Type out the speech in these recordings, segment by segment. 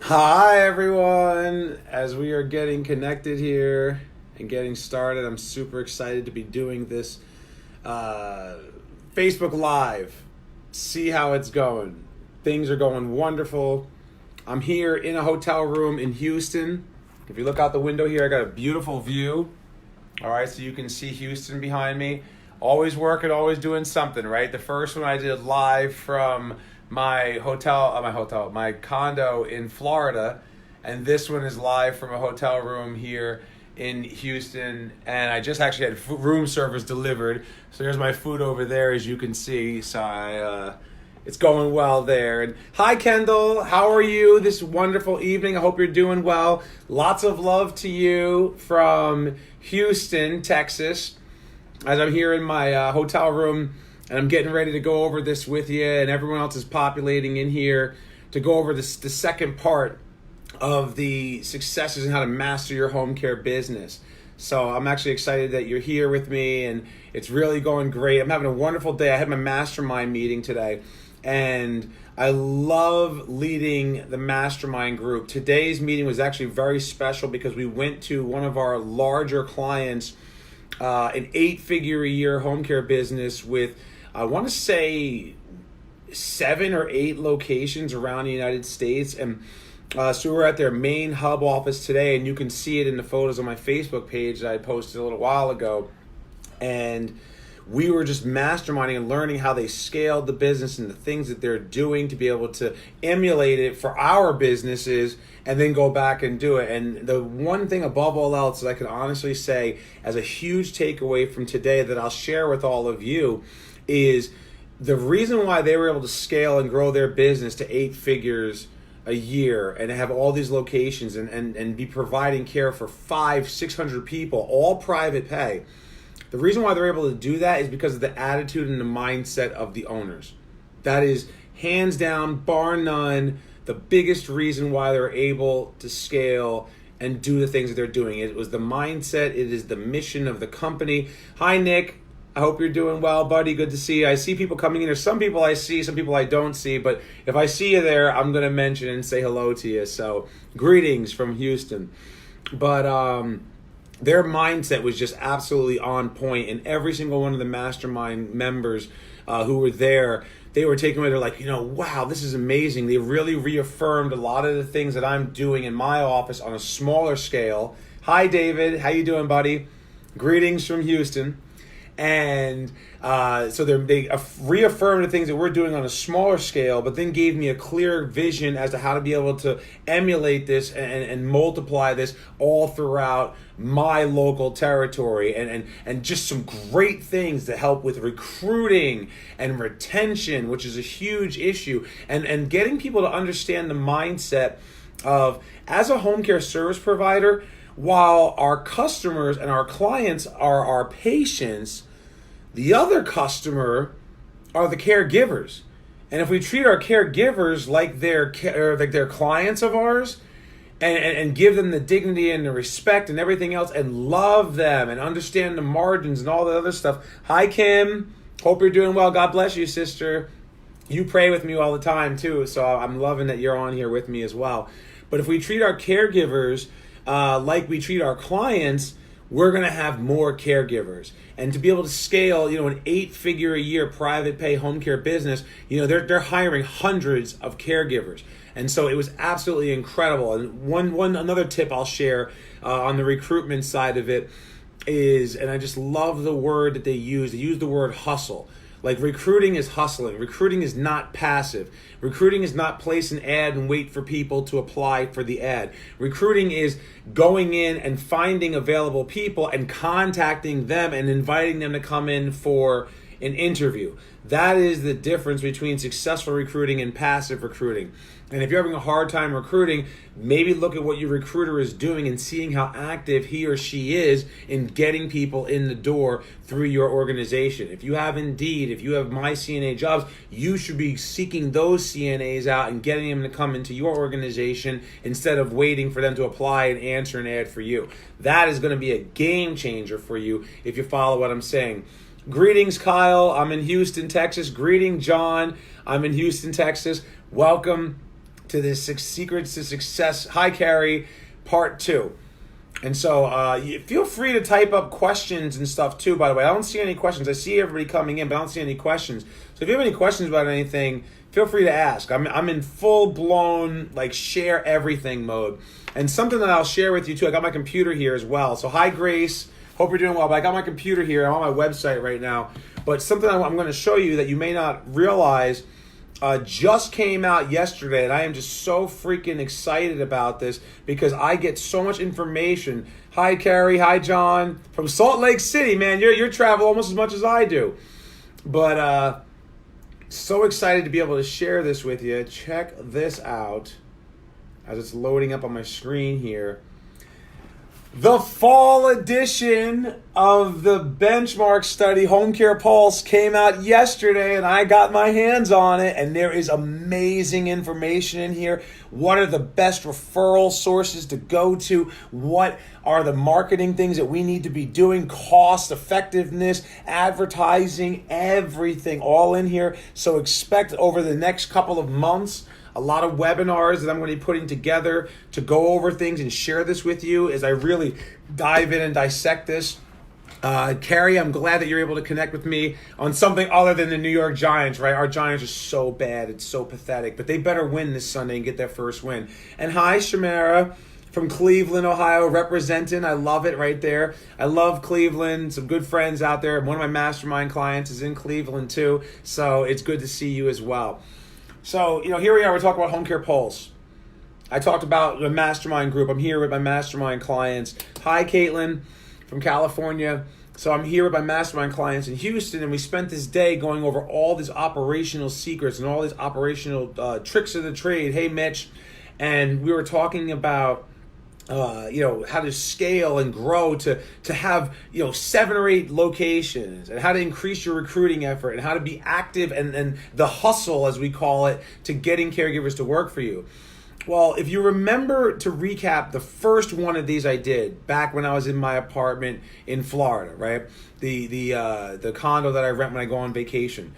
Hi, everyone. As we are getting connected here and getting started, I'm super excited to be doing this Facebook Live. See how it's going. Things are going wonderful. I'm here in a hotel room in Houston. If you look out the window here, I got a beautiful view. All right, so you can see Houston behind me. Always working, always doing something, right? The first one I did live from my condo in Florida, and this one is live from a hotel room here in Houston. And I just actually had room service delivered, so there's my food over there, as you can see. So it's going well there. And hi, Kendall, how are you this wonderful evening? I hope you're doing well. Lots of love to you from Houston, Texas, as I'm here in my hotel room. And I'm getting ready to go over this with you, and everyone else is populating in here to go over the second part of the successes and how to master your home care business. So I'm actually excited that you're here with me, and it's really going great. I'm having a wonderful day. I had my mastermind meeting today, and I love leading the mastermind group. Today's meeting was actually very special because we went to one of our larger clients, an 8-figure-a-year home care business with, I want to say, 7 or 8 locations around the United States. And so we're at their main hub office today, and you can see it in the photos on my Facebook page that I posted a little while ago. And we were just masterminding and learning how they scaled the business and the things that they're doing to be able to emulate it for our businesses and then go back and do it. And the one thing above all else that I can honestly say as a huge takeaway from today that I'll share with all of you is the reason why they were able to scale and grow their business to 8 figures a year and have all these locations and be providing care for 500-600 people, all private pay. The reason why they're able to do that is because of the attitude and the mindset of the owners. That is hands down, bar none, the biggest reason why they're able to scale and do the things that they're doing. It was the mindset. It is the mission of the company. Hi, Nick. I hope you're doing well, buddy. Good to see you. I see people coming in. There's some people I see, some people I don't see. But if I see you there, I'm going to mention and say hello to you. So greetings from Houston. But their mindset was just absolutely on point. And every single one of the mastermind members who were there, they were taken away. They're like, wow, this is amazing. They really reaffirmed a lot of the things that I'm doing in my office on a smaller scale. Hi, David. How you doing, buddy? Greetings from Houston. And so they reaffirmed the things that we're doing on a smaller scale, but then gave me a clear vision as to how to be able to emulate this and multiply this all throughout my local territory, and just some great things to help with recruiting and retention, which is a huge issue, and getting people to understand the mindset of, as a home care service provider, while our customers and our clients are our patients, the other customer are the caregivers. And if we treat our caregivers like they're clients of ours, and give them the dignity and the respect and everything else, and love them and understand the margins and all the other stuff. Hi, Kim. Hope you're doing well. God bless you, sister. You pray with me all the time, too, so I'm loving that you're on here with me as well. But if we treat our caregivers like we treat our clients, we're going to have more caregivers. And to be able to scale, an 8-figure-a-year private pay home care business, they're hiring hundreds of caregivers. And so it was absolutely incredible. And another tip I'll share on the recruitment side of it is, and I just love the word that they use. They use the word hustle. Like, recruiting is hustling. Recruiting is not passive. Recruiting is not place an ad and wait for people to apply for the ad. Recruiting is going in and finding available people and contacting them and inviting them to come in for an interview. That is the difference between successful recruiting and passive recruiting. And if you're having a hard time recruiting, maybe look at what your recruiter is doing and seeing how active he or she is in getting people in the door through your organization. If you have Indeed, if you have My CNA Jobs, you should be seeking those CNAs out and getting them to come into your organization instead of waiting for them to apply and answer an ad for you. That is going to be a game changer for you if you follow what I'm saying. Greetings, Kyle. I'm in Houston, Texas. Greeting, John. I'm in Houston, Texas. Welcome to this Secrets to Success High Carry Part 2. And so feel free to type up questions and stuff too, by the way. I don't see any questions. I see everybody coming in, but I don't see any questions. So if you have any questions about anything, feel free to ask. I'm in full-blown, like, share everything mode. And something that I'll share with you too, I got my computer here as well. So hi, Grace. Hope you're doing well. But I got my computer here. I'm on my website right now. But something I'm going to show you that you may not realize just came out yesterday, and I am just so freaking excited about this because I get so much information. Hi, Carrie. Hi, John. From Salt Lake City, man. You travel almost as much as I do. But so excited to be able to share this with you. Check this out as it's loading up on my screen here. The fall edition of the benchmark study, Home Care Pulse, came out yesterday, and I got my hands on it, and there is amazing information in here. What are the best referral sources to go to? What are the marketing things that we need to be doing? Cost, effectiveness, advertising, everything all in here. So expect over the next couple of months a lot of webinars that I'm going to be putting together to go over things and share this with you as I really dive in and dissect this. Carrie, I'm glad that you're able to connect with me on something other than the New York Giants, right? Our Giants are so bad. It's so pathetic. But they better win this Sunday and get their first win. And hi, Shamara from Cleveland, Ohio, representing. I love it right there. I love Cleveland. Some good friends out there. One of my mastermind clients is in Cleveland too. So it's good to see you as well. So, here we are. We're talking about Home Care Pulse. I talked about the mastermind group. I'm here with my mastermind clients. Hi, Caitlin from California. So I'm here with my mastermind clients in Houston, and we spent this day going over all these operational secrets and all these operational tricks of the trade. Hey, Mitch. And we were talking about how to scale and grow to have, 7 or 8 locations, and how to increase your recruiting effort, and how to be active and the hustle, as we call it, to getting caregivers to work for you. Well, if you remember, to recap, the first one of these I did back when I was in my apartment in Florida, right? The condo that I rent when I go on vacation.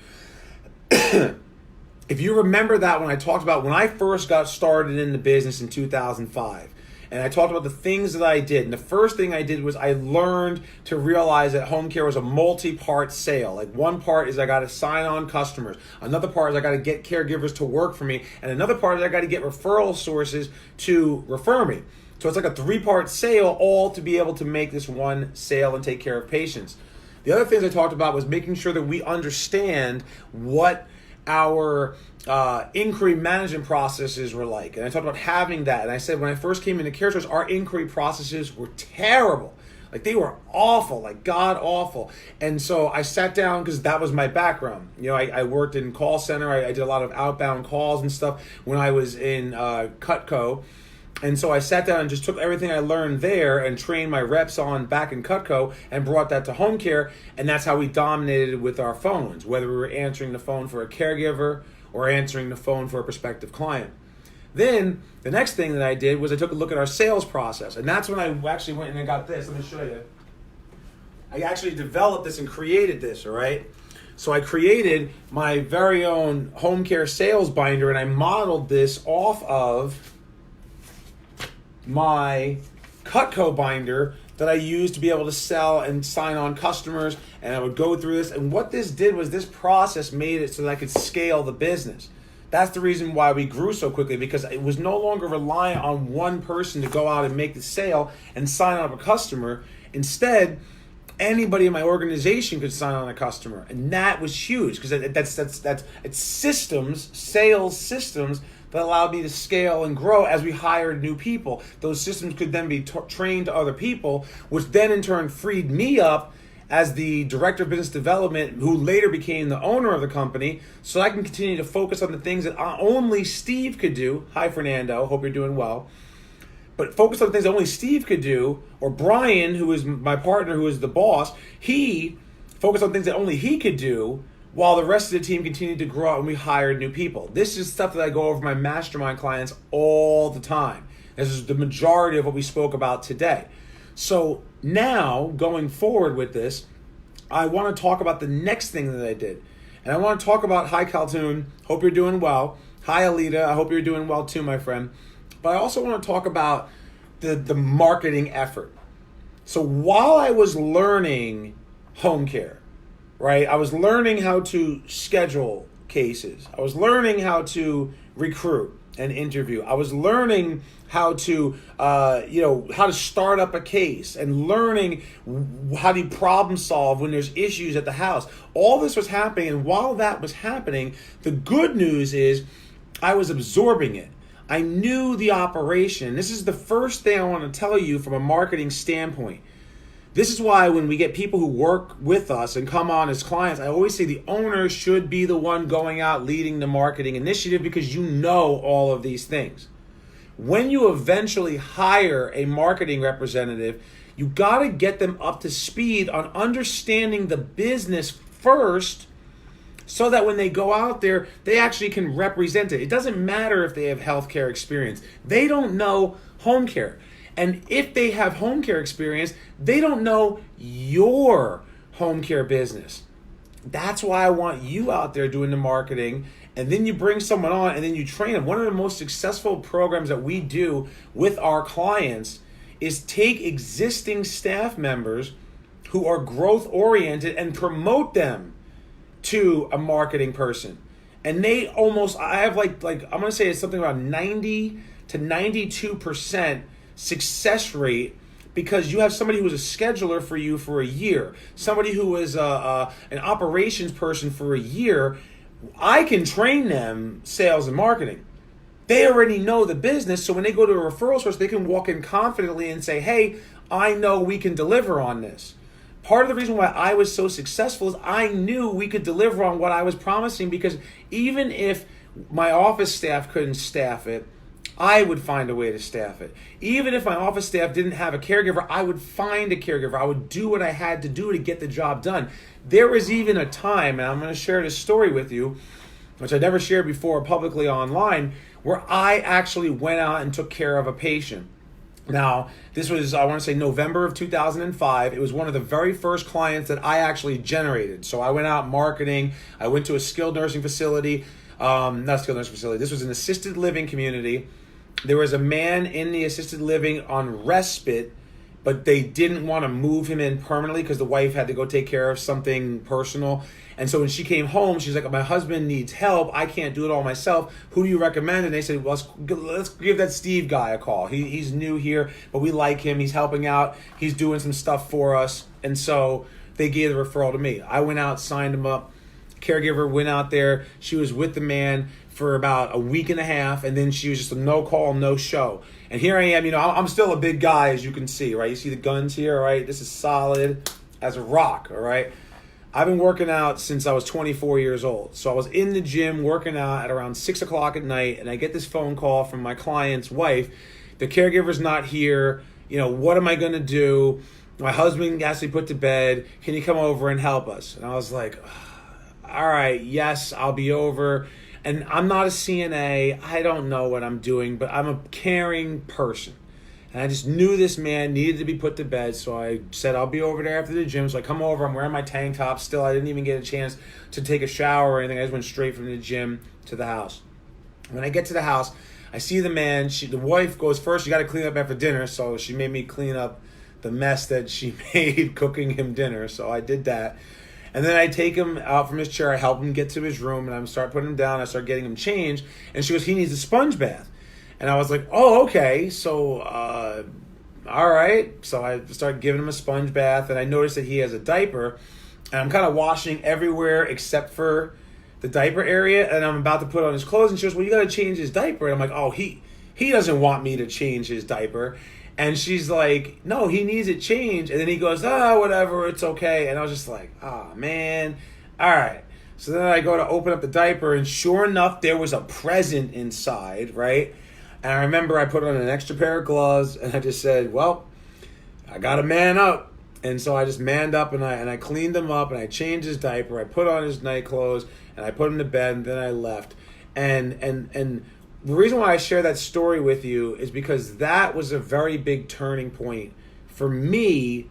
If you remember that, when I talked about when I first got started in the business in 2005, and I talked about the things that I did. And the first thing I did was I learned to realize that home care was a multi-part sale. Like, one part is I got to sign on customers. Another part is I got to get caregivers to work for me. And another part is I got to get referral sources to refer me. So it's like a 3-part sale, all to be able to make this one sale and take care of patients. The other things I talked about was making sure that we understand what our inquiry management processes were like. And I talked about having that. And I said, when I first came into CareSource, our inquiry processes were terrible. Like, they were awful, like god awful. And so I sat down, because that was my background. I worked in call center. I did a lot of outbound calls and stuff when I was in Cutco. And so I sat down and just took everything I learned there and trained my reps on back in Cutco and brought that to home care. And that's how we dominated with our phones, whether we were answering the phone for a caregiver or answering the phone for a prospective client. Then the next thing that I did was I took a look at our sales process. And that's when I actually went and I got this. Let me show you. I actually developed this and created this, all right? So I created my very own home care sales binder, and I modeled this off of my Cutco binder that I used to be able to sell and sign on customers. And I would go through this. And what this did was this process made it so that I could scale the business. That's the reason why we grew so quickly, because it was no longer reliant on one person to go out and make the sale and sign up a customer. Instead, anybody in my organization could sign on a customer. And that was huge, because it's systems, sales systems, that allowed me to scale and grow as we hired new people. Those systems could then be trained to other people, which then in turn freed me up as the director of business development, who later became the owner of the company, so I can continue to focus on the things that only Steve could do. Hi, Fernando. Hope you're doing well. But focus on the things that only Steve could do, or Brian, who is my partner, who is the boss, he focused on things that only he could do, while the rest of the team continued to grow and we hired new people. This is stuff that I go over with my mastermind clients all the time. This is the majority of what we spoke about today. So now, going forward with this, I want to talk about the next thing that I did. And I want to talk about, hi Caltoon, hope you're doing well. Hi, Alita. I hope you're doing well too, my friend. But I also want to talk about the marketing effort. So while I was learning home care, right, I was learning how to schedule cases. I was learning how to recruit and interview. I was learning how to, how to start up a case and learning how to problem solve when there's issues at the house. All this was happening, and while that was happening, the good news is I was absorbing it. I knew the operation. This is the first thing I want to tell you from a marketing standpoint. This is why when we get people who work with us and come on as clients, I always say the owner should be the one going out leading the marketing initiative, because you know all of these things. When you eventually hire a marketing representative, you got to get them up to speed on understanding the business first, so that when they go out there, they actually can represent it. It doesn't matter if they have healthcare experience. They don't know home care. And if they have home care experience, they don't know your home care business. That's why I want you out there doing the marketing, and then you bring someone on and then you train them. One of the most successful programs that we do with our clients is take existing staff members who are growth oriented and promote them to a marketing person. And they almost, I have like I'm going to say it's something about 90 to 92% success rate, because you have somebody who was a scheduler for you for a year, somebody who was an operations person for a year. I can train them sales and marketing. They already know the business, so when they go to a referral source, they can walk in confidently and say, hey, I know we can deliver on this. Part of the reason why I was so successful is I knew we could deliver on what I was promising, because even if my office staff couldn't staff it, I would find a way to staff it. Even if my office staff didn't have a caregiver, I would find a caregiver. I would do what I had to do to get the job done. There was even a time, and I'm going to share this story with you, which I never shared before publicly online, where I actually went out and took care of a patient. Now, this was, I want to say, November of 2005. It was one of the very first clients that I actually generated. So I went out marketing. I went to a skilled nursing facility. Not skilled nursing facility. This was an assisted living community. There was a man in the assisted living on respite, but they didn't want to move him in permanently because the wife had to go take care of something personal. And so when she came home, she's like, my husband needs help. I can't do it all myself. Who do you recommend? And they said, well, let's give that Steve guy a call. He's new here, but we like him. He's helping out. He's doing some stuff for us. And so they gave the referral to me. I went out, signed him up. Caregiver went out there. She was with the man for about a week and a half, and then she was just a no call, no show. And here I am, I'm still a big guy, as you can see, right? You see the guns here, right? This is solid as a rock, all right? I've been working out since I was 24 years old. So I was in the gym working out at around 6 o'clock at night, and I get this phone call from my client's wife. The caregiver's not here. What am I going to do? My husband has to be put to bed. Can you come over and help us? And I was like, all right, yes, I'll be over. And I'm not a CNA. I don't know what I'm doing, but I'm a caring person. And I just knew this man needed to be put to bed, so I said, I'll be over there after the gym. So I come over, I'm wearing my tank top still. I didn't even get a chance to take a shower or anything. I just went straight from the gym to the house. When I get to the house, I see the man. The wife goes first, you got to clean up after dinner, so she made me clean up the mess that she made cooking him dinner, so I did that. And then I take him out from his chair, I help him get to his room, and I start putting him down, I start getting him changed, and she goes, he needs a sponge bath. And I was like, oh, okay, so, all right. So I started giving him a sponge bath, and I noticed that he has a diaper, and I'm kind of washing everywhere except for the diaper area, and I'm about to put on his clothes, and she goes, well, you got to change his diaper. And I'm like, oh, he doesn't want me to change his diaper. And she's like, no, he needs it changed. And then he goes, whatever, it's okay. And I was just like, man, all right. So then I go to open up the diaper, and sure enough, there was a present inside, right? And I remember I put on an extra pair of gloves, and I just said, well, I got to man up. And so I just manned up, and I cleaned him up, and I changed his diaper. I put on his night clothes, and I put him to bed, and then I left. And the reason why I share that story with you is because that was a very big turning point for me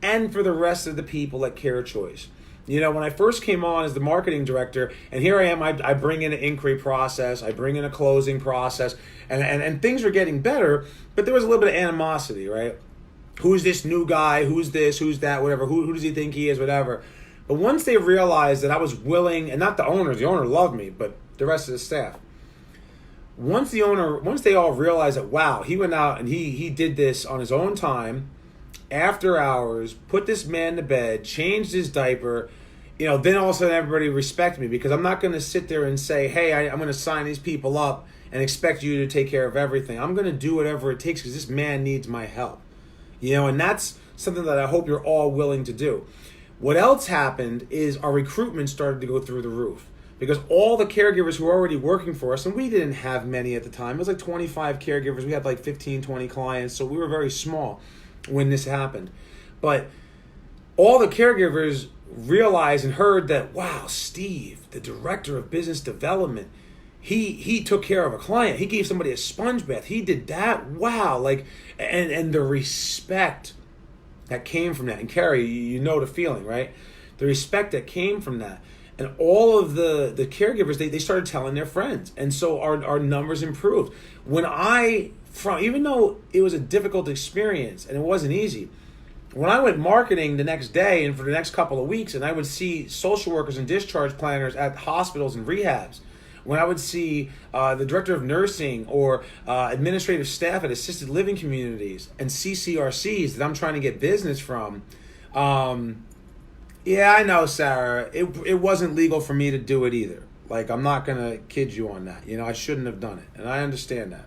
and for the rest of the people at CareChoice. When I first came on as the marketing director, and here I am, I bring in an inquiry process, I bring in a closing process, and things were getting better, but there was a little bit of animosity, right? Who's this new guy? Who's this? Who's that? Whatever. Who does he think he is? Whatever. But once they realized that I was willing, and not the owner loved me, but the rest of the staff. Once they all realized that, wow, he went out and he did this on his own time, after hours, put this man to bed, changed his diaper, then all of a sudden everybody respect me, because I'm not going to sit there and say, hey, I'm going to sign these people up and expect you to take care of everything. I'm going to do whatever it takes because this man needs my help. And that's something that I hope you're all willing to do. What else happened is our recruitment started to go through the roof, because all the caregivers who were already working for us, and we didn't have many at the time, it was like 25 caregivers. We had like 15, 20 clients, so we were very small when this happened. But all the caregivers realized and heard that, wow, Steve, the director of business development, he took care of a client. He gave somebody a sponge bath. He did that. Wow. And the respect that came from that. And Carrie, you know the feeling, right? The respect that came from that. And all of the caregivers, they started telling their friends. And so our numbers improved. Even though it was a difficult experience and it wasn't easy, when I went marketing the next day and for the next couple of weeks, and I would see social workers and discharge planners at hospitals and rehabs, when I would see the director of nursing or administrative staff at assisted living communities and CCRCs that I'm trying to get business from, yeah, I know, Sarah, it wasn't legal for me to do it either. I'm not going to kid you on that. I shouldn't have done it, and I understand that.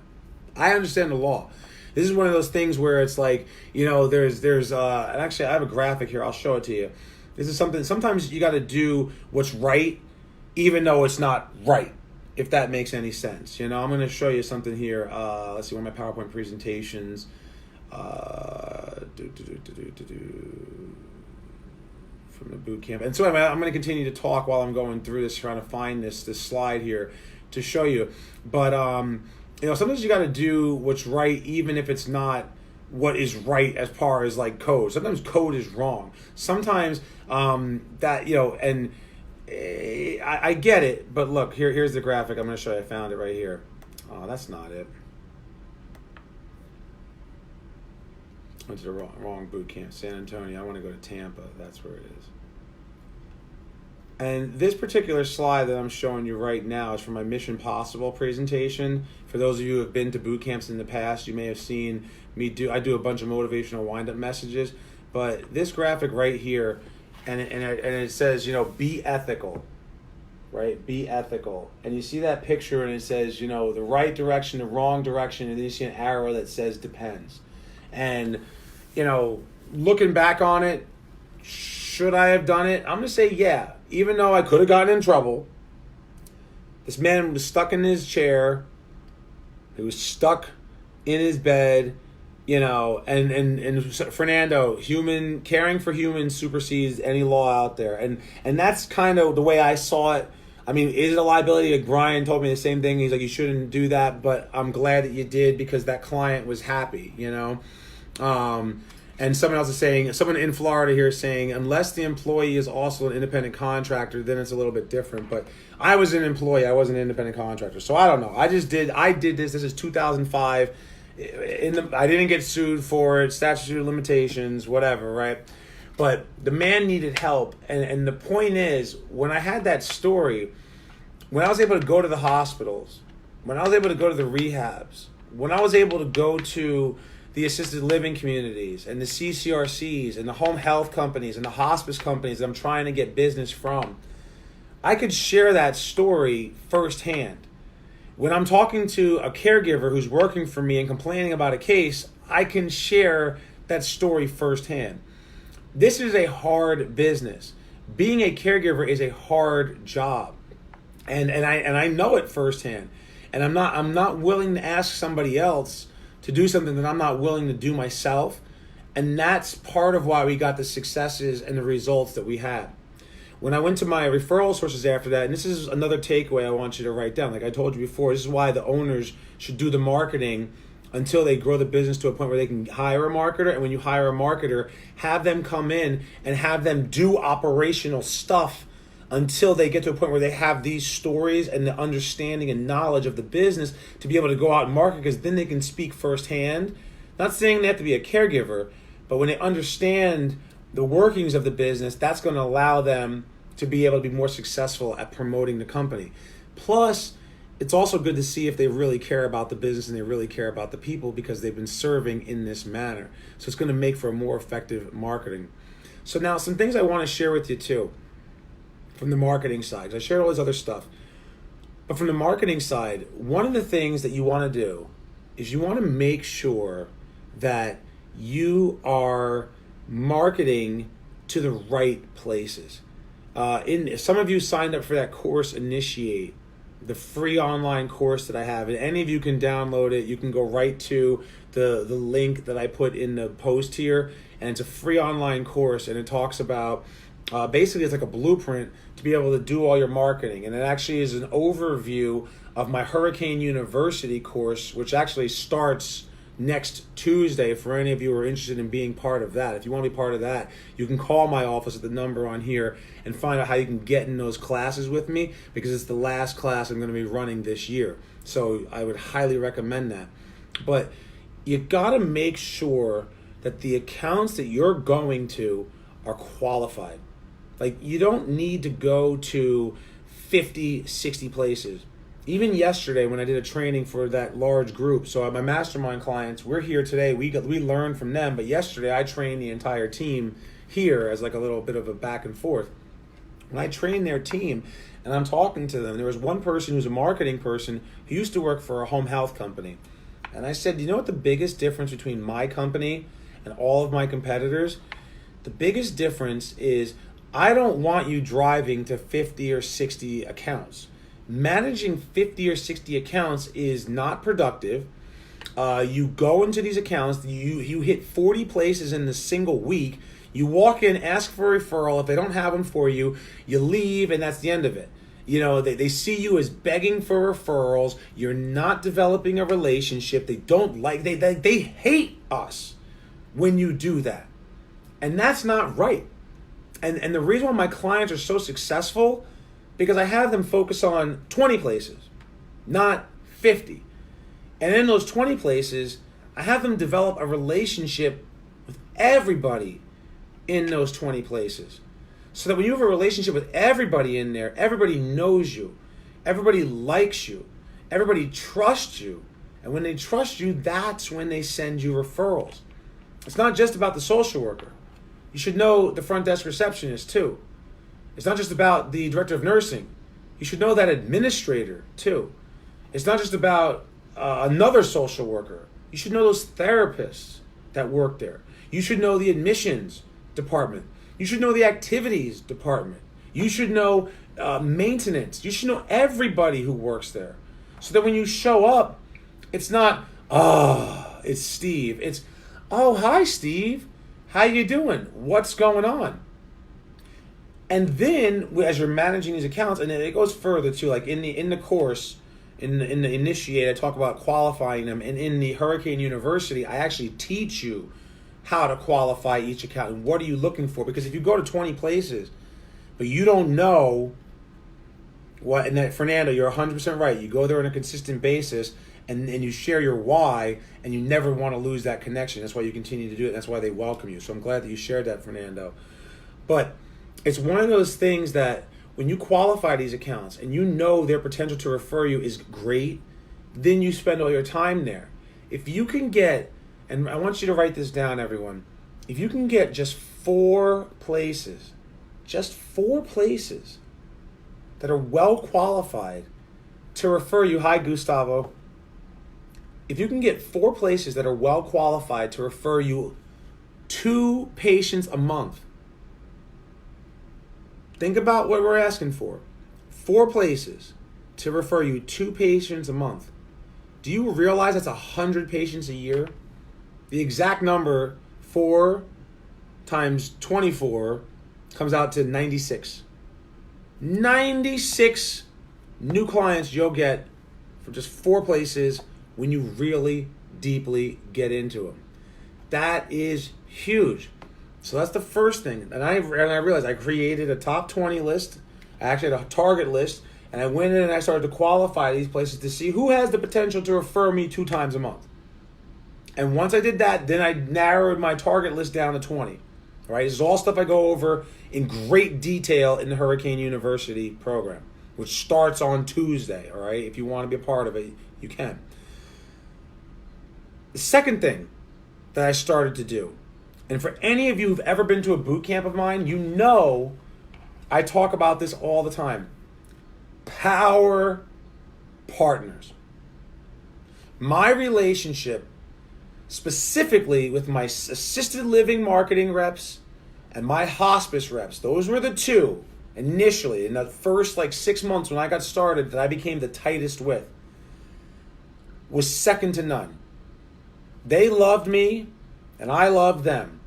I understand the law. This is one of those things where it's there's and actually I have a graphic here. I'll show it to you. This is something, sometimes you got to do what's right, even though it's not right, if that makes any sense. I'm going to show you something here. Let's see, one of my PowerPoint presentations. From the boot camp. And so anyway, I'm going to continue to talk while I'm going through this, trying to find this slide here to show you. But, sometimes you got to do what's right, even if it's not what is right as far as code. Sometimes code is wrong. Sometimes and I get it, but look, here's the graphic. I'm going to show you. I found it right here. Oh, that's not it. Went to the wrong boot camp. San Antonio. I want to go to Tampa. That's where it is. And this particular slide that I'm showing you right now is from my Mission Possible presentation. For those of you who have been to boot camps in the past, you may have seen me I do a bunch of motivational wind-up messages. But this graphic right here, and it says, be ethical, right? Be ethical. And you see that picture, and it says, the right direction, the wrong direction, and then you see an arrow that says depends. And, looking back on it, should I have done it? I'm going to say yeah. Even though I could have gotten in trouble, this man was stuck in his chair. He was stuck in his bed, and Fernando, caring for humans supersedes any law out there. And that's kind of the way I saw it. I mean, is it a liability? Brian told me the same thing. He's like, you shouldn't do that, but I'm glad that you did because that client was happy, And someone else is saying, someone in Florida here is saying, unless the employee is also an independent contractor, then it's a little bit different. But I was an employee. I wasn't an independent contractor. So I don't know. I did this. This is 2005. I didn't get sued for it, statute of limitations, whatever, right? But the man needed help. And the point is, when I had that story, when I was able to go to the hospitals, when I was able to go to the rehabs, when I was able to go to the assisted living communities and the CCRCs and the home health companies and the hospice companies that I'm trying to get business from, I could share that story firsthand. When I'm talking to a caregiver who's working for me and complaining about a case, I can share that story firsthand. This is a hard business. Being a caregiver is a hard job. And I know it firsthand. And I'm not willing to ask somebody else to do something that I'm not willing to do myself. And that's part of why we got the successes and the results that we had. When I went to my referral sources after that, and this is another takeaway I want you to write down. Like I told you before, this is why the owners should do the marketing until they grow the business to a point where they can hire a marketer. And when you hire a marketer, have them come in and have them do operational stuff until they get to a point where they have these stories and the understanding and knowledge of the business to be able to go out and market, because then they can speak firsthand. Not saying they have to be a caregiver, but when they understand the workings of the business, that's going to allow them to be able to be more successful at promoting the company. Plus, it's also good to see if they really care about the business and they really care about the people, because they've been serving in this manner. So it's going to make for a more effective marketing. So now some things I want to share with you too from the marketing side. I shared all this other stuff. But from the marketing side, one of the things that you want to do is you want to make sure that you are marketing to the right places. Some of you signed up for that course, Initiate, the free online course that I have, and any of you can download it. You can go right to the link that I put in the post here, and it's a free online course, and it talks about basically it's like a blueprint to be able to do all your marketing. And it actually is an overview of my Hurricane University course, which actually starts next Tuesday. For any of you who are interested in being part of that, if you want to be part of that, you can call my office at the number on here and find out how you can get in those classes with me, because it's the last class I'm going to be running this year. So I would highly recommend that. But you got to make sure that the accounts that you're going to are qualified. Like, you don't need to go to 50, 60 places. Even yesterday when I did a training for that large group, so my mastermind clients, we're here today, we learned from them, but yesterday I trained the entire team here as like a little bit of a back and forth. When I trained their team and I'm talking to them, there was one person who's a marketing person who used to work for a home health company. And I said, you know what the biggest difference between my company and all of my competitors? The biggest difference is I don't want you driving to 50 or 60 accounts. Managing 50 or 60 accounts is not productive. You go into these accounts, you hit 40 places in a single week. You walk in, ask for a referral. If they don't have them for you, you leave, and that's the end of it. You know, they see you as begging for referrals. You're not developing a relationship. They don't like, they hate us when you do that. And that's not right. And the reason why my clients are so successful, because I have them focus on 20 places, not 50. And in those 20 places, I have them develop a relationship with everybody in those 20 places. So that when you have a relationship with everybody in there, everybody knows you, everybody likes you, everybody trusts you. And when they trust you, that's when they send you referrals. It's not just about the social worker. You should know the front desk receptionist too. It's not just about the director of nursing. You should know that administrator too. It's not just about another social worker. You should know those therapists that work there. You should know the admissions department. You should know the activities department. You should know maintenance. You should know everybody who works there. So that when you show up, it's not, it's Steve. It's, oh, hi, Steve. How you doing? What's going on? And then as you're managing these accounts, and it goes further too, like in the course, in the Initiate, I talk about qualifying them. And in the Hurricane University, I actually teach you how to qualify each account and what are you looking for. Because if you go to 20 places, but you don't know what, and that, Fernando, you're 100% right. You go there on a consistent basis and you share your why, and you never want to lose that connection. That's why you continue to do it. That's why they welcome you. So I'm glad that you shared that, Fernando. But it's one of those things that when you qualify these accounts and you know their potential to refer you is great, then you spend all your time there. If you can get, and I want you to write this down, everyone, if you can get just 4 places that are well qualified to refer you, hi Gustavo, if you can get 4 places that are well qualified to refer you 2 patients a month, think about what we're asking for. 4 places to refer you 2 patients a month. Do you realize that's 100 patients a year? The exact number, 4 times 24, comes out to 96. 96 new clients you'll get for just 4 places when you really deeply get into them. That is huge. So that's the first thing. And I realized I created a top 20 list. I actually had a target list. And I went in and I started to qualify these places to see who has the potential to refer me 2 times a month. And once I did that, then I narrowed my target list down to 20. All right, this is all stuff I go over in great detail in the Hurricane University program, which starts on Tuesday. All right, if you want to be a part of it, you can. The second thing that I started to do, and for any of you who've ever been to a boot camp of mine, you know I talk about this all the time. Power partners. My relationship specifically with my assisted living marketing reps and my hospice reps, those were the two initially in the first 6 months when I got started that I became the tightest with, was second to none. They loved me and I loved them.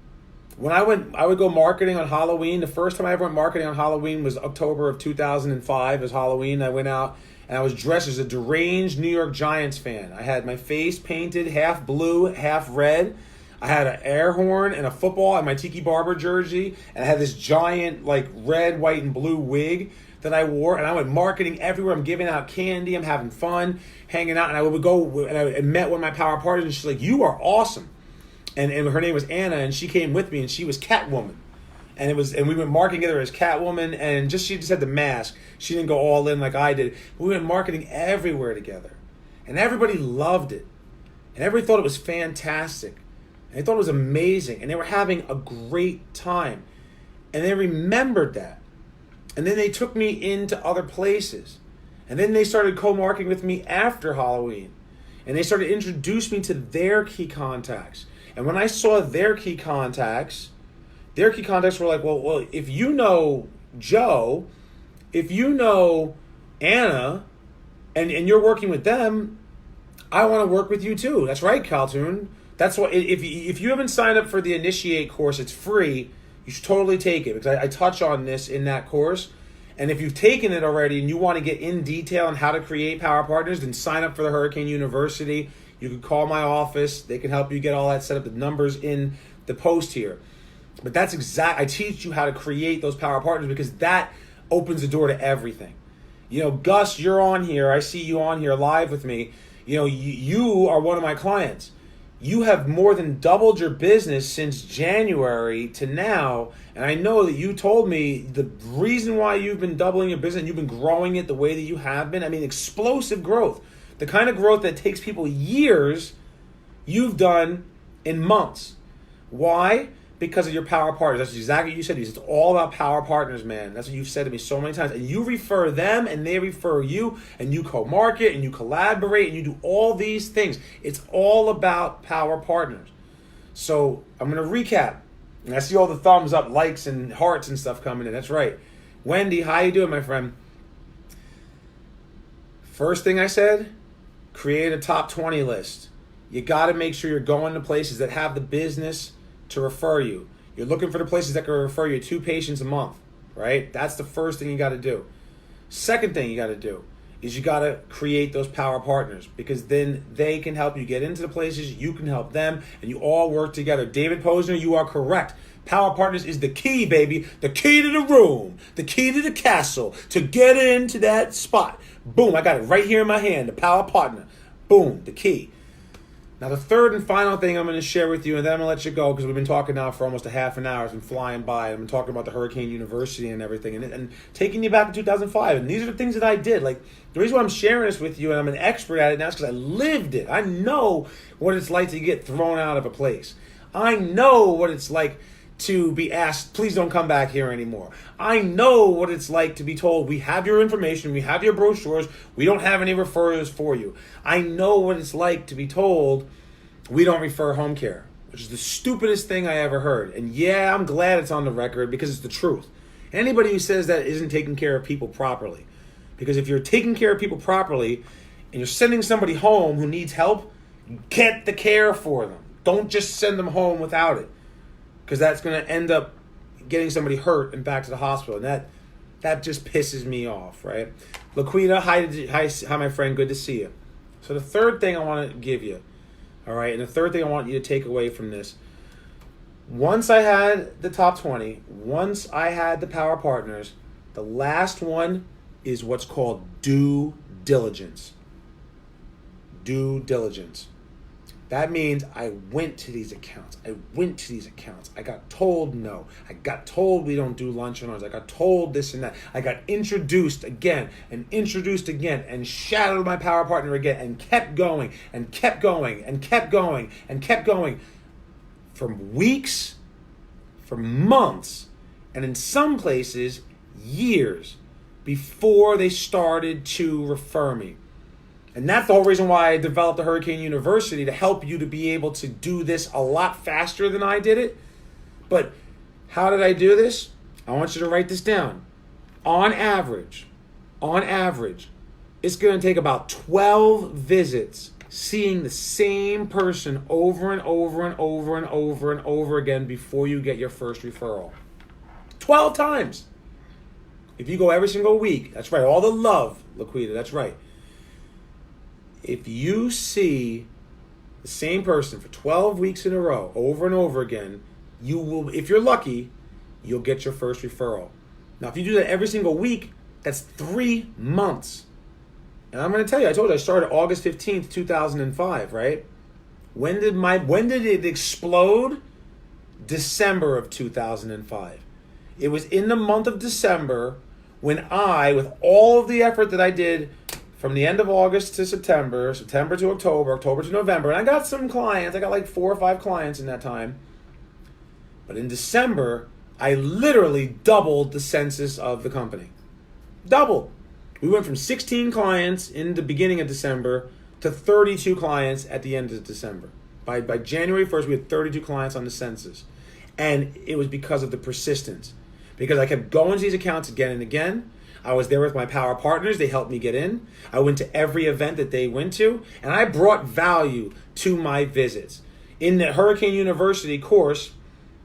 When I would go marketing on Halloween. The first time I ever went marketing on Halloween was October of 2005. It was Halloween. I went out and I was dressed as a deranged New York Giants fan. I had my face painted half blue, half red. I had an air horn and a football and my Tiki Barber jersey. And I had this giant red, white, and blue wig that I wore. And I went marketing everywhere. I'm giving out candy. I'm having fun, hanging out. And I would go and I met one of my power partners and she's like, "You are awesome." And her name was Anna, and she came with me, and she was Catwoman, and we went marketing together as Catwoman, and she just had the mask. She didn't go all in like I did. We went marketing everywhere together, and everybody loved it, and everybody thought it was fantastic, and they thought it was amazing, and they were having a great time, and they remembered that, and then they took me into other places, and then they started co-marketing with me after Halloween, and they started to introduce me to their key contacts. And when I saw their key contacts were like, well, if you know Joe, if you know Anna, and you're working with them, I want to work with you too. That's right, Caltoon. That's what. If you haven't signed up for the Initiate course, it's free. You should totally take it because I touch on this in that course. And if you've taken it already and you want to get in detail on how to create power partners, then sign up for the Hurricane University. You can call my office. They can help you get all that set up. The numbers in the post here. But that's I teach you how to create those power partners because that opens the door to everything. Gus, you're on here. I see you on here live with me. You are one of my clients. You have more than doubled your business since January to now. And I know that you told me the reason why you've been doubling your business and you've been growing it the way that you have been. I mean, explosive growth. The kind of growth that takes people years, you've done in months. Why? Because of your power partners. That's exactly what you said. It's all about power partners, man. That's what you've said to me so many times. And you refer them and they refer you and you co-market and you collaborate and you do all these things. It's all about power partners. So I'm going to recap. And I see all the thumbs up, likes, and hearts and stuff coming in. That's right. Wendy, how you doing, my friend? First thing I said, create a top 20 list. You got to make sure you're going to places that have the business to refer you. You're looking for the places that can refer you 2 patients a month, right? That's the first thing you got to do. Second thing you got to do is you got to create those power partners because then they can help you get into the places, you can help them, and you all work together. David Posner, you are correct. Power partners is the key, baby. The key to the room, the key to the castle, to get into that spot. Boom, I got it right here in my hand, the power partner. Boom, the key. Now, the third and final thing I'm going to share with you, and then I'm going to let you go because we've been talking now for almost a half an hour. It's been flying by. I've been talking about the Hurricane University and everything and taking you back to 2005. And these are the things that I did. The reason why I'm sharing this with you and I'm an expert at it now is because I lived it. I know what it's like to get thrown out of a place. I know what it's like to be asked, please don't come back here anymore. I know what it's like to be told, we have your information, we have your brochures, we don't have any referrals for you. I know what it's like to be told, we don't refer home care, which is the stupidest thing I ever heard. And yeah, I'm glad it's on the record because it's the truth. Anybody who says that isn't taking care of people properly. Because if you're taking care of people properly and you're sending somebody home who needs help, get the care for them. Don't just send them home without it. Because that's going to end up getting somebody hurt and back to the hospital. And that just pisses me off, right? Laquita, hi, my friend. Good to see you. So the third thing I want to give you, All right. And the third thing I want you to take away from this, once I had the top 20, once I had the power partners, the last one is what's called due diligence. Due diligence. That means I went to these accounts. I got told no. I got told we don't do lunch and learns. I got told this and that. I got introduced again and shadowed my power partner again and kept going and kept going and kept going and kept going for weeks, for months, and in some places, years before they started to refer me. And that's the whole reason why I developed the Hurricane University, to help you to be able to do this a lot faster than I did it. But how did I do this? I want you to write this down. On average, it's going to take about 12 visits seeing the same person over and over again before you get your first referral. 12 times. If you go every single week, that's right, all the love, Laquita, that's right. If you see the same person for 12 weeks in a row, over and over again, you will, if you're lucky, you'll get your first referral. Now, if you do that every single week, that's 3 months. And I'm going to tell you, I told you I started August 15th, 2005, right? When did it explode? December of 2005. It was in the month of December when I, with all of the effort that I did from the end of August to September, September to October, October to November, and I got some clients. I got like 4 or 5 clients in that time. But in December, I literally doubled the census of the company. Doubled. We went from 16 clients in the beginning of December to 32 clients at the end of December. By January 1st, we had 32 clients on the census. And it was because of the persistence. Because I kept going to these accounts again and again. I was there with my power partners. They helped me get in. I went to every event that they went to. And I brought value to my visits. In the Hurricane University course,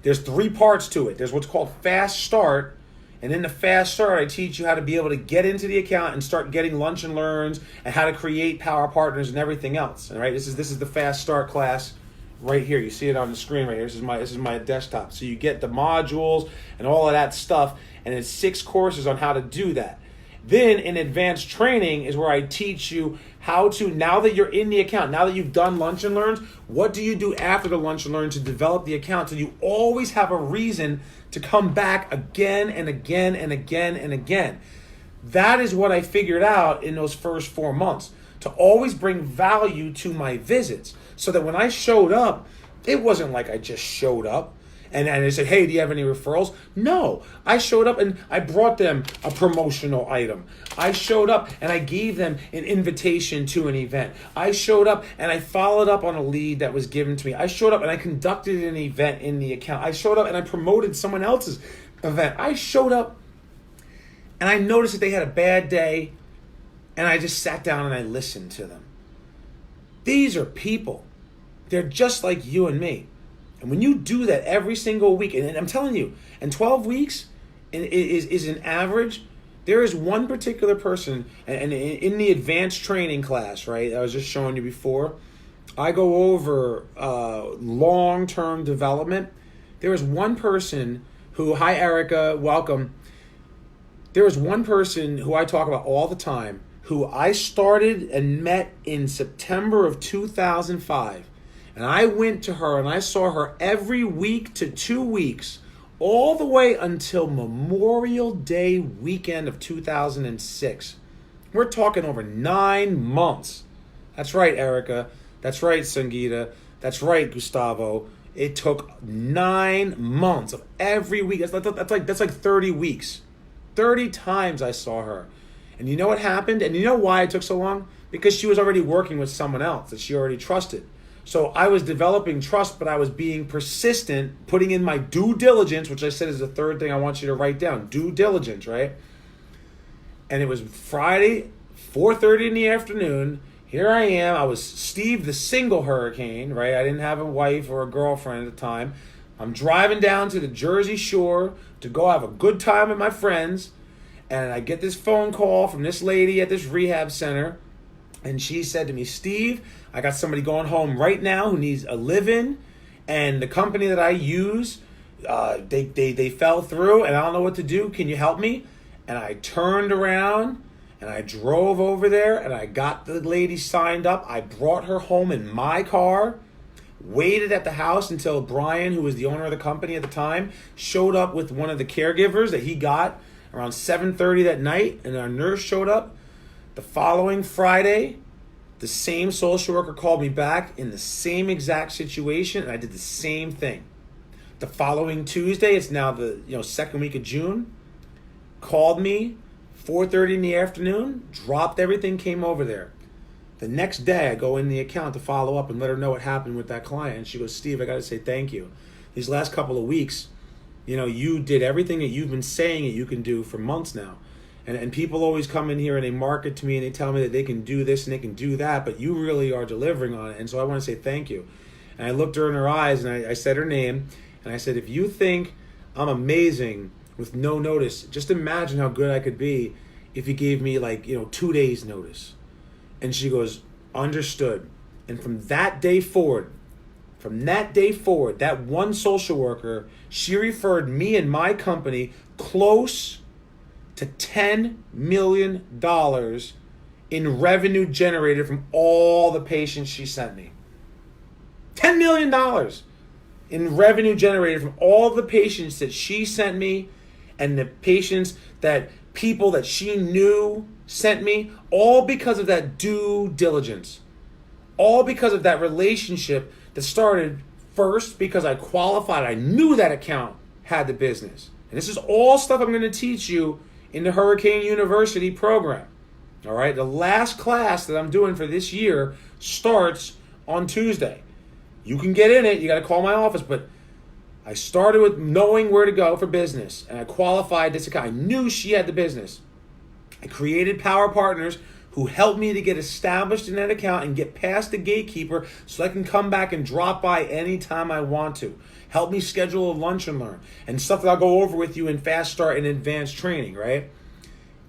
there's 3 parts to it. There's what's called Fast Start. And in the Fast Start, I teach you how to be able to get into the account and start getting lunch and learns and how to create power partners and everything else. All right, this is the Fast Start class right here. You see it on the screen right here. This is my desktop. So you get the modules and all of that stuff, and it's 6 courses on how to do that. Then in advanced training is where I teach you how to, now that you're in the account, now that you've done lunch and learns, what do you do after the lunch and learn to develop the account so you always have a reason to come back again and again and again and again. That is what I figured out in those first 4 months, to always bring value to my visits so that when I showed up, it wasn't like I just showed up and I said, hey, do you have any referrals? No, I showed up and I brought them a promotional item. I showed up and I gave them an invitation to an event. I showed up and I followed up on a lead that was given to me. I showed up and I conducted an event in the account. I showed up and I promoted someone else's event. I showed up and I noticed that they had a bad day and I just sat down and I listened to them. These are people. They're just like you and me. And when you do that every single week, and I'm telling you, and 12 weeks is an average, there is one particular person, and in the advanced training class, right, I was just showing you before, I go over long-term development. There is one person who, hi Erica, welcome. There is one person who I talk about all the time, who I started and met in September of 2005. And I went to her and I saw her every week to 2 weeks, all the way until Memorial Day weekend of 2006. We're talking over 9 months. That's right, Erica. That's right, Sangeeta. That's right, Gustavo. It took 9 months of every week. That's like 30 weeks. 30 times I saw her. And you know what happened? And you know why it took so long? Because she was already working with someone else that she already trusted. So I was developing trust, but I was being persistent, putting in my due diligence, which I said is the third thing I want you to write down. Due diligence, right? And it was Friday, 4:30 in the afternoon. Here I am. I was Steve the single hurricane, right? I didn't have a wife or a girlfriend at the time. I'm driving down to the Jersey Shore to go have a good time with my friends. And I get this phone call from this lady at this rehab center. And she said to me, Steve, I got somebody going home right now who needs a live-in, and the company that I use, they fell through, and I don't know what to do. Can you help me? And I turned around, and I drove over there, and I got the lady signed up. I brought her home in my car, waited at the house until Brian, who was the owner of the company at the time, showed up with one of the caregivers that he got around 7:30 that night, and our nurse showed up. The following Friday, the same social worker called me back in the same exact situation, and I did the same thing. The following Tuesday, it's now the second week of June, called me 4:30 in the afternoon, dropped everything, came over there. The next day, I go in the account to follow up and let her know what happened with that client. And she goes, Steve, I got to say thank you. These last couple of weeks, you did everything that you've been saying that you can do for months now. And people always come in here and they market to me and they tell me that they can do this and they can do that, but you really are delivering on it. And so I want to say thank you. And I looked her in her eyes and I said her name. And I said, if you think I'm amazing with no notice, just imagine how good I could be if you gave me 2 days notice. And she goes, understood. And from that day forward, that one social worker, she referred me and my company close to $10 million in revenue generated from all the patients she sent me. $10 million in revenue generated from all the patients that she sent me and the patients that people that she knew sent me, all because of that due diligence. All because of that relationship that started first because I qualified. I knew that account had the business. And this is all stuff I'm going to teach you in the Hurricane University program. All right, the last class that I'm doing for this year starts on Tuesday. You can get in it. You got to call my office. But I started with knowing where to go for business. And I qualified this account. I knew she had the business. I created Power Partners who helped me to get established in that account and get past the gatekeeper so I can come back and drop by anytime I want to. Help me schedule a lunch and learn and stuff that I'll go over with you in Fast Start and Advanced Training, right?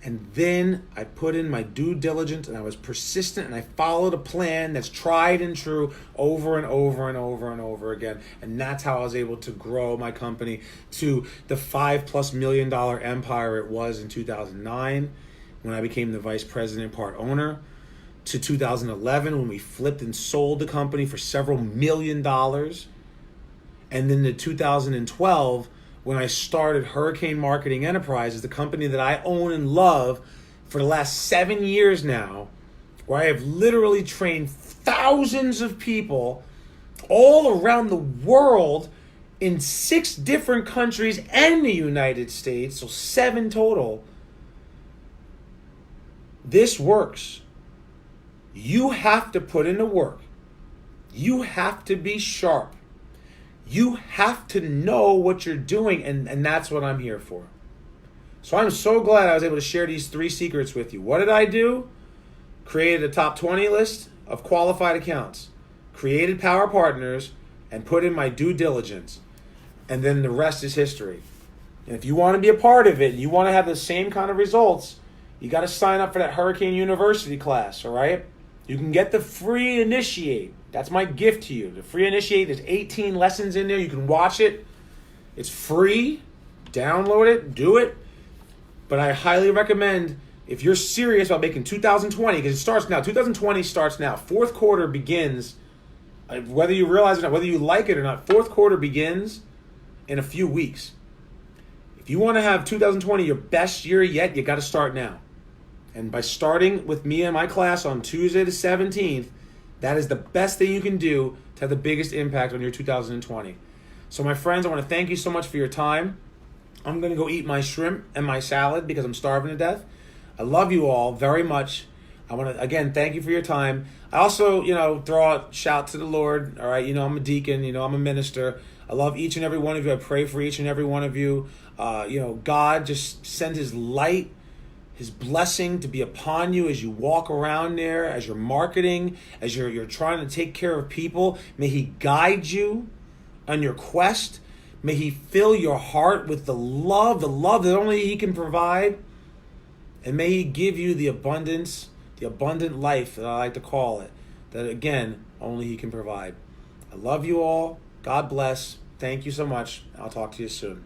And then I put in my due diligence and I was persistent and I followed a plan that's tried and true over and over and over and over again. And that's how I was able to grow my company to the $5+ million empire it was in 2009 when I became the vice president part owner, to 2011 when we flipped and sold the company for several $1 million. And then to 2012 when I started Hurricane Marketing Enterprises, the company that I own and love for the last 7 years now, where I have literally trained thousands of people all around the world in 6 different countries and the United States, so 7 total. This works. You have to put in the work. You have to be sharp. You have to know what you're doing, and that's what I'm here for. So I'm so glad I was able to share these 3 secrets with you. What did I do? Created a top 20 list of qualified accounts, created Power Partners, and put in my due diligence. And then the rest is history. And if you want to be a part of it, and you want to have the same kind of results, you got to sign up for that Hurricane University class, all right? You can get the free Initiate. That's my gift to you. The free Initiate, there's 18 lessons in there. You can watch it. It's free. Download it. Do it. But I highly recommend, if you're serious about making 2020, because it starts now. 2020 starts now. Fourth quarter begins, whether you realize it or not, whether you like it or not, fourth quarter begins in a few weeks. If you want to have 2020 your best year yet, you got to start now. And by starting with me and my class on Tuesday the 17th, that is the best thing you can do to have the biggest impact on your 2020. So my friends, I want to thank you so much for your time. I'm going to go eat my shrimp and my salad because I'm starving to death. I love you all very much. I want to, again, thank you for your time. I also, throw out shout to the Lord. All right, I'm a deacon. I'm a minister. I love each and every one of you. I pray for each and every one of you. God just sends His light, His blessing to be upon you as you walk around there, as you're marketing, as you're trying to take care of people. May He guide you on your quest. May He fill your heart with the love that only He can provide. And may He give you the abundance the abundant life that I like to call it, that again, only He can provide. I love you all. God bless. Thank you so much. I'll talk to you soon.